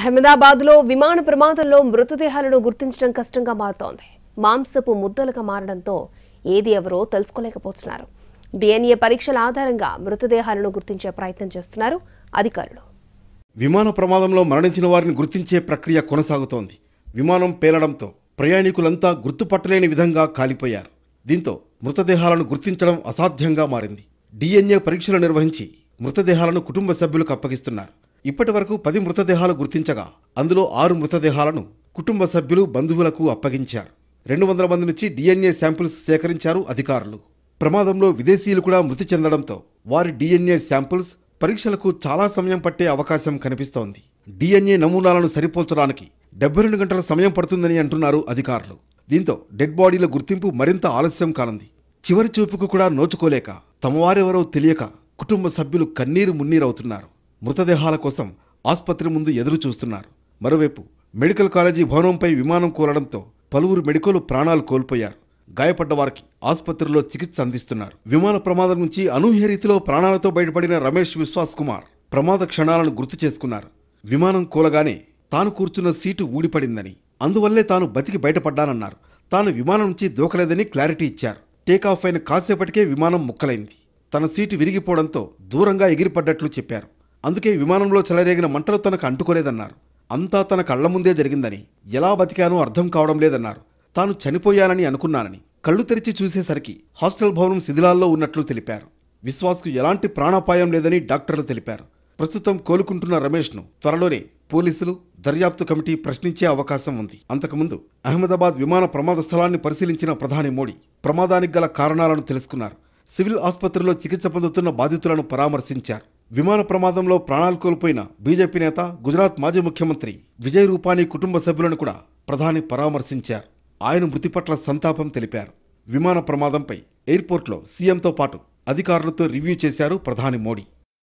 అహ్మదాబాద్లో విమాన ప్రమాదంలో మృతదేహాలను గుర్తించడం కష్టంగా మారుతోంది. మాంసపు ముద్దలుగా మారడంతో ఏది ఎవరో తెలుసుకోలేకపోతున్నారు. DNA పరీక్షల ఆధారంగా మృతదేహాలను గుర్తించే ప్రయత్నం చేస్తున్నారు అధికారులు. విమాన ప్రమాదంలో మరణించిన వారిని గుర్తించే ప్రక్రియ కొనసాగుతోంది. విమానం పేలడంతో ప్రయాణికులంతా గుర్తుపట్టలేని విధంగా కాలిపోయారు. దీంతో మృతదేహాలను గుర్తించడం అసాధ్యంగా మారింది. DNA పరీక్షలు నిర్వహించి మృతదేహాలను కుటుంబ సభ్యులకు అప్పగిస్తున్నారు. ఇప్పటి వరకు 10 మృతదేహాలు గుర్తించగా అందులో 6 మృతదేహాలను కుటుంబ సభ్యులు బంధువులకు అప్పగించారు. 200 మంది నుంచి DNA శాంపిల్స్ సేకరించారు అధికారులు. ప్రమాదంలో విదేశీయులు కూడా మృతి చెందడంతో వారి DNA శాంపిల్స్ పరీక్షలకు చాలా సమయం పట్టే అవకాశం కనిపిస్తోంది. DNA నమూనాలను సరిపోల్చడానికి 72 గంటల సమయం పడుతుందని అంటున్నారు అధికారులు. దీంతో డెడ్ బాడీల గుర్తింపు మరింత ఆలస్యం కానుంది. చివరి చూపుకు కూడా నోచుకోలేక తమవారెవరో తెలియక కుటుంబ సభ్యులు కన్నీరు మున్నీరవుతున్నారు. మృతదేహాల కోసం ఆసుపత్రి ముందు ఎదురు చూస్తున్నారు. మరోవైపు మెడికల్ కాలేజీ భవనంపై విమానం కూలడంతో పలువురు మెడికల్ ప్రాణాలు కోల్పోయారు. గాయపడ్డ వారికి ఆసుపత్రిలో చికిత్స అందిస్తున్నారు. విమాన ప్రమాదం నుంచి అనూహ్య రీతిలో ప్రాణాలతో బయటపడిన రమేష్ విశ్వాస్ కుమార్ ప్రమాద క్షణాలను గుర్తు చేసుకున్నారు. విమానం కూలగానే తాను కూర్చున్న సీటు ఊడిపడిందని, అందువల్లే తాను బతికి బయటపడ్డానన్నారు. తాను విమానం నుంచి దూకలేదని క్లారిటీ ఇచ్చారు. టేకాఫ్ అయిన కాసేపటికే విమానం ముక్కలైంది. తన సీటు విరిగిపోవడంతో దూరంగా ఎగిరిపడ్డట్లు చెప్పారు. అందుకే విమానంలో చెలరేగిన మంటలు తనకు అంటుకోలేదన్నారు. అంతా తన కళ్ల ముందే జరిగిందని, ఎలా బతికానో అర్థం కావడం లేదన్నారు. తాను చనిపోయానని అనుకున్నానని కళ్ళు తెరిచి చూసేసరికి హాస్టల్ భవనం శిథిలాల్లో ఉన్నట్లు తెలిపారు. విశ్వాస్కు ఎలాంటి ప్రాణాపాయం లేదని డాక్టర్లు తెలిపారు. ప్రస్తుతం కోలుకుంటున్న రమేష్ను త్వరలోనే పోలీసులు, దర్యాప్తు కమిటీ ప్రశ్నించే అవకాశం ఉంది. అంతకుముందు అహ్మదాబాద్ విమాన ప్రమాద స్థలాన్ని పరిశీలించిన ప్రధాని మోడీ ప్రమాదానికి గల కారణాలను తెలుసుకున్నారు. సివిల్ ఆసుపత్రిలో చికిత్స పొందుతున్న బాధితులను పరామర్శించారు. విమాన ప్రమాదంలో ప్రాణాలు కోల్పోయిన బీజేపీ నేత, గుజరాత్ మాజీ ముఖ్యమంత్రి విజయ్ రూపానీ కుటుంబ సభ్యులను కూడా ప్రధాని పరామర్శించారు. ఆయన మృతి పట్ల సంతాపం తెలిపారు. విమాన ప్రమాదంపై ఎయిర్పోర్ట్లో సీఎంతో పాటు అధికారులతో రివ్యూ చేశారు ప్రధాని మోడీ.